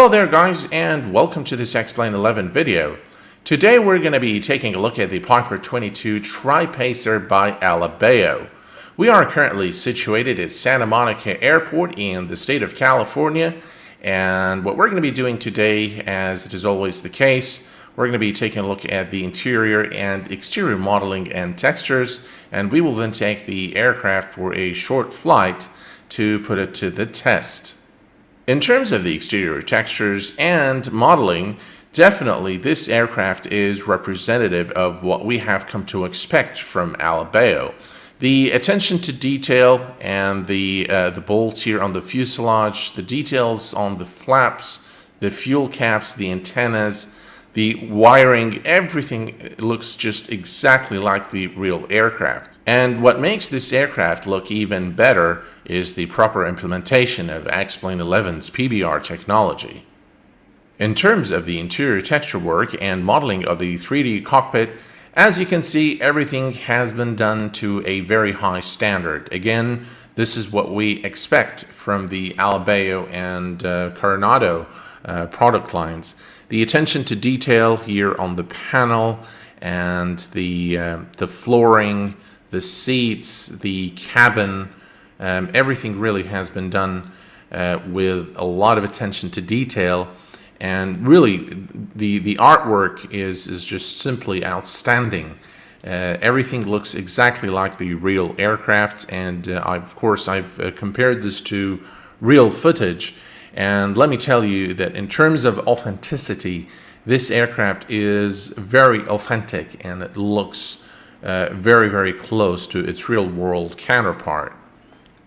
Hello there guys, and welcome to this Explain 11 video. Today we're going to be taking a look at the PA22 Tri Pacer by Alabeo. We are currently situated at Santa Monica Airport in the state of California, and what we're going to be doing today, as it is always the case, we're going to be taking a look at the interior and exterior modeling and textures, and we will then take the aircraft for a short flight to put it to the test. In terms of the exterior textures and modeling, definitely this aircraft is representative of what we have come to expect from Alabeo. The attention to detail and the bolts here on the fuselage, the details on the flaps, the fuel caps, the antennas, the wiring, everything looks just exactly like the real aircraft. And what makes this aircraft look even better is the proper implementation of Explain 11's PBR technology. In terms of the interior texture work and modeling of the 3D cockpit, as you can see, everything has been done to a very high standard. Again, this is what we expect from the Alabeo and Coronado product lines. The attention to detail here on the panel and the flooring, the seats, the cabin, everything really has been done with a lot of attention to detail, and really the artwork is just simply outstanding. Everything looks exactly like the real aircraft, and of course I've compared this to real footage. And let me tell you that in terms of authenticity, this aircraft is very authentic, and it looks very, very close to its real-world counterpart.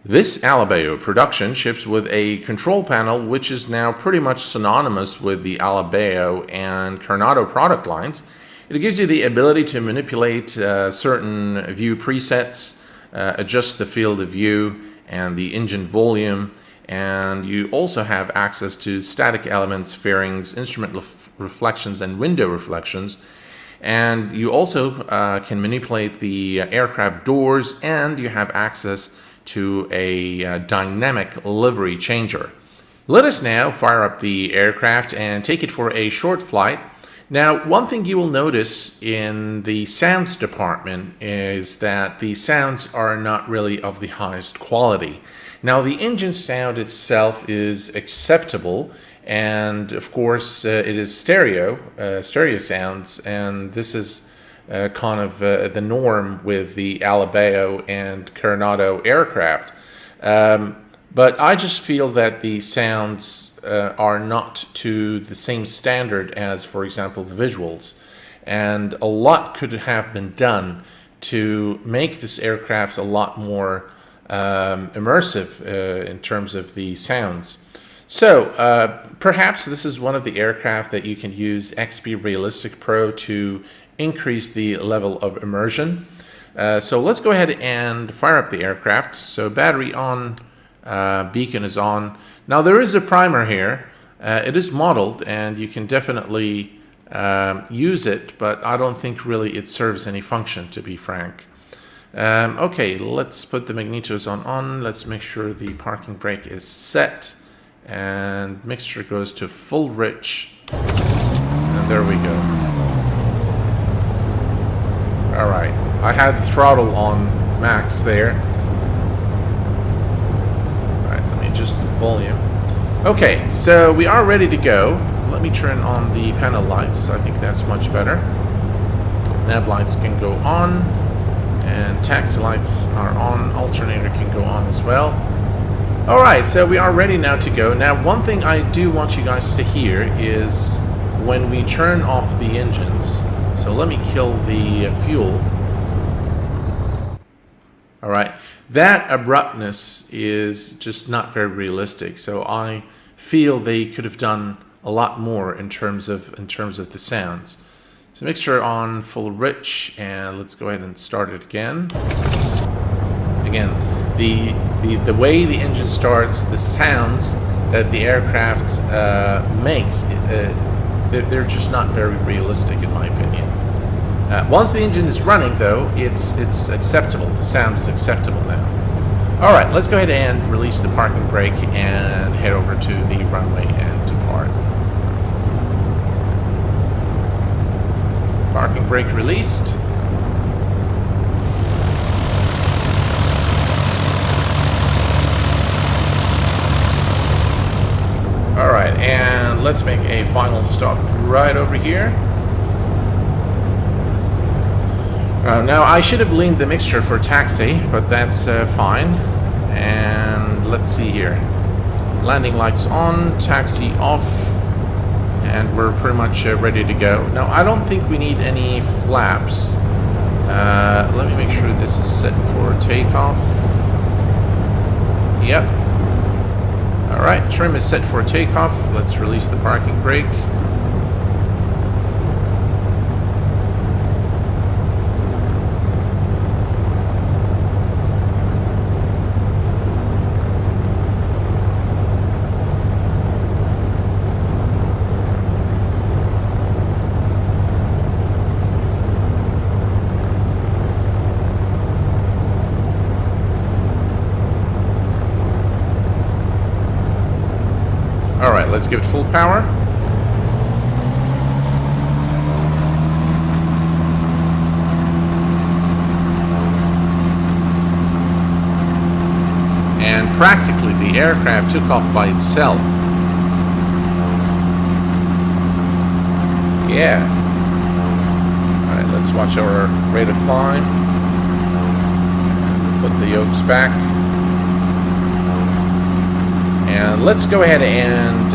This Alabeo production ships with a control panel which is now pretty much synonymous with the Alabeo and Coronado product lines. It gives you the ability to manipulate certain view presets, adjust the field of view and the engine volume, and you also have access to static elements, fairings, instrument reflections, and window reflections. And you also can manipulate the aircraft doors, and you have access to a dynamic livery changer. Let us now fire up the aircraft and take it for a short flight. Now, one thing you will notice in the sounds department is that the sounds are not really of the highest quality. Now, the engine sound itself is acceptable, and of course it is stereo sounds, and this is kind of the norm with the Alabeo and Coronado aircraft. But I just feel that the sounds are not to the same standard as, for example, the visuals. And a lot could have been done to make this aircraft a lot more immersive in terms of the sounds. So perhaps this is one of the aircraft that you can use XP Realistic Pro to increase the level of immersion. So let's go ahead and fire up the aircraft. So battery on, beacon is on. Now there is a primer here. It is modeled, and you can definitely use it, but I don't think really it serves any function, to be frank. Okay, let's put the magnetos on. Let's make sure the parking brake is set, and mixture goes to full rich, and there we go. Alright, I had the throttle on max there. Alright, let me adjust the volume. Okay, so we are ready to go. Let me turn on the panel lights. I think that's much better. Nav lights can go on, and taxi lights are on. Alternator can go on as well. Alright, so we are ready now to go. Now, one thing I do want you guys to hear is when we turn off the engines. So let me kill the fuel. Alright, that abruptness is just not very realistic. So I feel they could have done a lot more in terms of the sounds. So mixture on full rich, and let's go ahead and start it again. Again, the way the engine starts, the sounds that the aircraft makes, they're just not very realistic in my opinion. Once the engine is running, though, it's acceptable. The sound is acceptable now. Alright, let's go ahead and release the parking brake and head over to the runway and depart. brake released. Alright, and let's make a final stop right over here. Now, I should have leaned the mixture for taxi, but that's fine. And let's see here. Landing lights on, taxi off, and we're pretty much ready to go. Now, I don't think we need any flaps. Let me make sure this is set for takeoff. Yep. Alright, trim is set for takeoff. Let's release the parking brake. Alright, let's give it full power. And practically the aircraft took off by itself. Yeah. Alright, let's watch our rate of climb. Put the yokes back. And let's go ahead and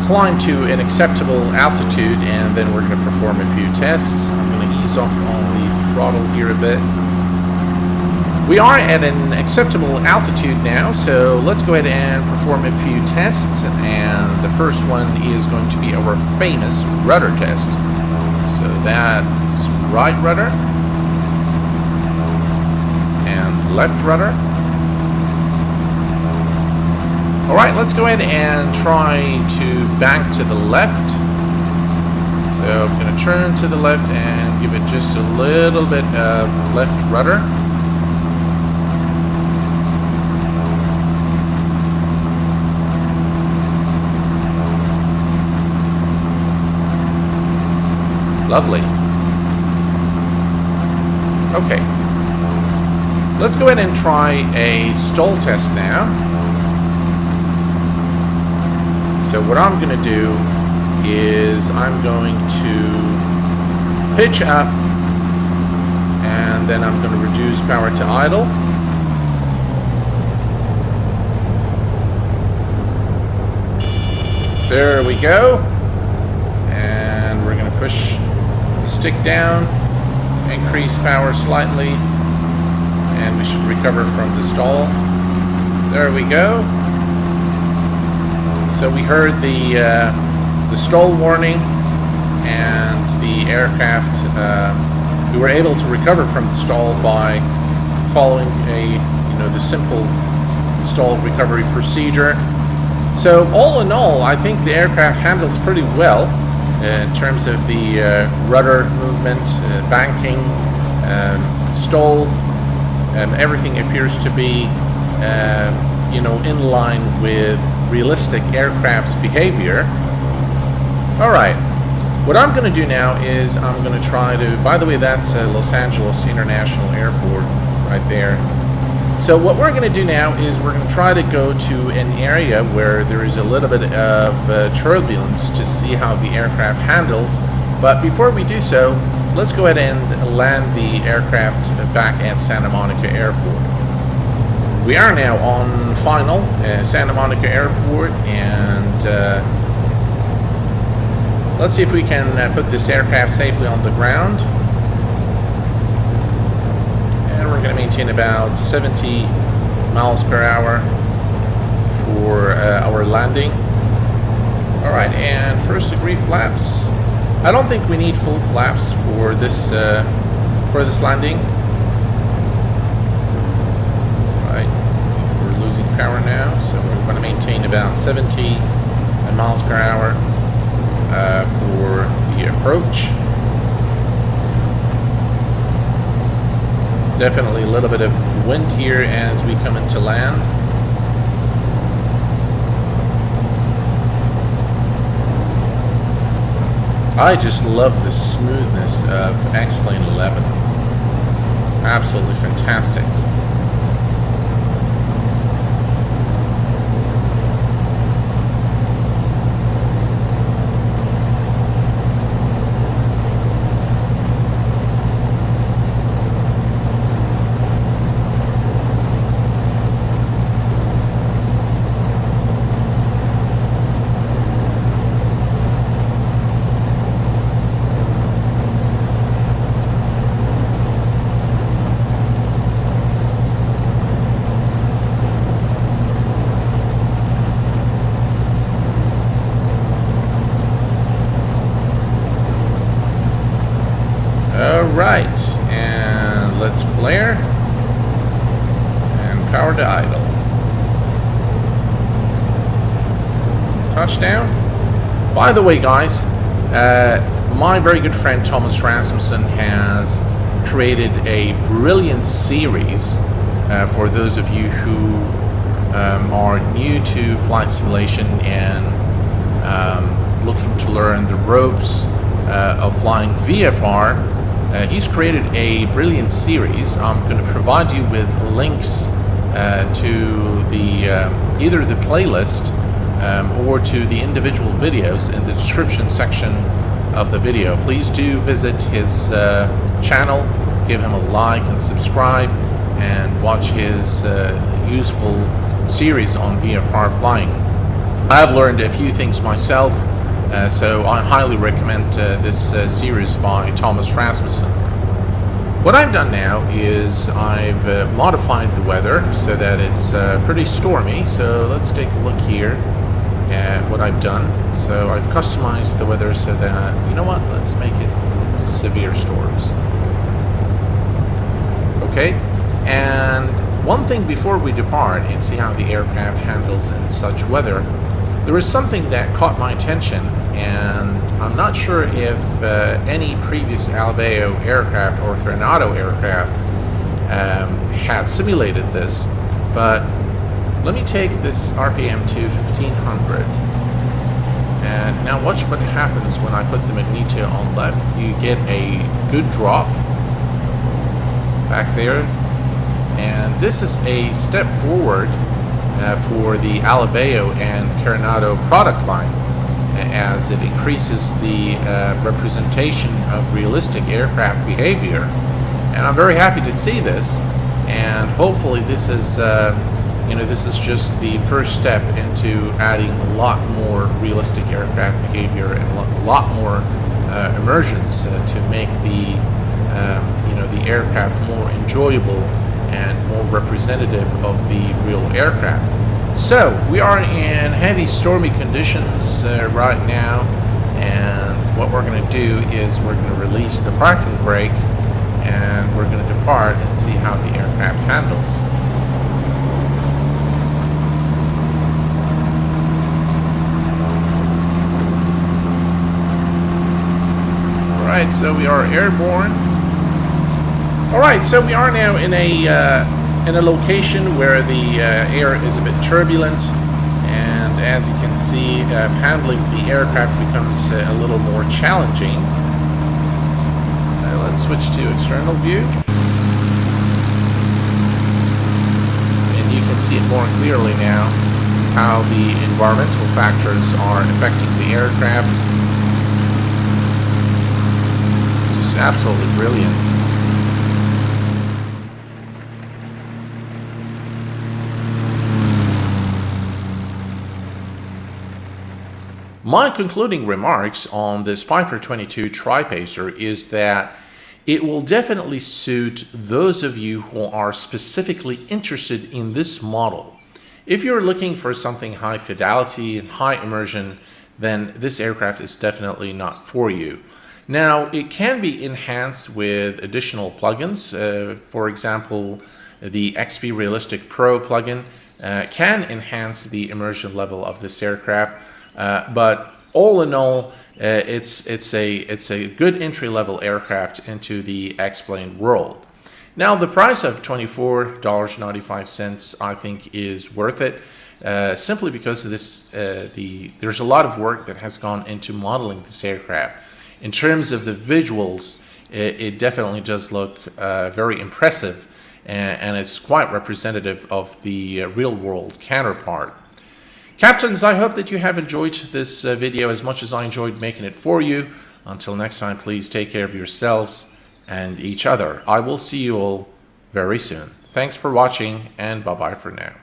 climb to an acceptable altitude, and then we're going to perform a few tests. I'm going to ease off on the throttle here a bit. We are at an acceptable altitude now, so let's go ahead and perform a few tests. And the first one is going to be our famous rudder test. So that's right rudder and left rudder. Alright, let's go ahead and try to bank to the left. So I'm going to turn to the left and give it just a little bit of left rudder. Lovely. Okay. Let's go ahead and try a stall test now. So what I'm going to do is I'm going to pitch up, and then I'm going to reduce power to idle. There we go. And we're going to push the stick down, increase power slightly, and we should recover from the stall. There we go. So we heard the stall warning, and the aircraft, we were able to recover from the stall by following the simple stall recovery procedure. So all in all, I think the aircraft handles pretty well in terms of the rudder movement, banking, stall. Everything appears to be in line with realistic aircraft's behavior. Alright, what I'm going to do now is I'm going to try to, by the way, that's Los Angeles International Airport right there. So what we're going to do now is we're going to try to go to an area where there is a little bit of turbulence to see how the aircraft handles. But before we do so, let's go ahead and land the aircraft back at Santa Monica Airport. We are now on final Santa Monica Airport, and let's see if we can put this aircraft safely on the ground. And we're going to maintain about 70 miles per hour for our landing. Alright, and first degree flaps. I don't think we need full flaps for this landing. Power now, so we're going to maintain about 70 miles per hour for the approach. Definitely a little bit of wind here as we come into land. I just love the smoothness of X-Plane 11. Absolutely fantastic. Alright, and let's flare and power to idle. Touchdown. By the way, guys, my very good friend Thomas Rasmussen has created a brilliant series for those of you who are new to flight simulation and looking to learn the ropes of flying VFR. He's created a brilliant series. I'm going to provide you with links to the either the playlist or to the individual videos in the description section of the video. Please do visit his channel, give him a like and subscribe, and watch his useful series on VFR flying. I've learned a few things myself. So I highly recommend this series by Thomas Rasmussen. What I've done now is I've modified the weather so that it's pretty stormy. So let's take a look here at what I've done. So I've customized the weather so that, you know what, let's make it severe storms. Okay, and one thing before we depart and see how the aircraft handles in such weather, there is something that caught my attention, and I'm not sure if any previous Alabeo aircraft or Coronado aircraft had simulated this, but let me take this RPM to 1500, and now watch what happens when I put the magneto on left. You get a good drop back there, and this is a step forward for the Alabeo and Coronado product line, as it increases the representation of realistic aircraft behavior. And I'm very happy to see this, and hopefully this is this is just the first step into adding a lot more realistic aircraft behavior and a lot more immersions to make the the aircraft more enjoyable and more representative of the real aircraft. So we are in heavy stormy conditions right now, and what we're going to do is we're going to release the parking brake and we're going to depart and see how the aircraft handles. Alright, so we are airborne. Alright, so we are now in a location where the air is a bit turbulent, and as you can see, handling the aircraft becomes a little more challenging. Let's switch to external view, and you can see it more clearly now how the environmental factors are affecting the aircraft. Just absolutely brilliant. My concluding remarks on this Piper 22 Tri Pacer is that it will definitely suit those of you who are specifically interested in this model. If you're looking for something high fidelity and high immersion, then this aircraft is definitely not for you. Now, it can be enhanced with additional plugins. For example, the XP Realistic Pro plugin can enhance the immersion level of this aircraft. But all in all, it's a good entry-level aircraft into the X-Plane world. Now, the price of $24.95 I think is worth it, simply because of this. There's a lot of work that has gone into modeling this aircraft. in terms of the visuals, it definitely does look very impressive, and it's quite representative of the real world counterpart. Captains, I hope that you have enjoyed this video as much as I enjoyed making it for you. Until next time, please take care of yourselves and each other. I will see you all very soon. Thanks for watching, and bye-bye for now.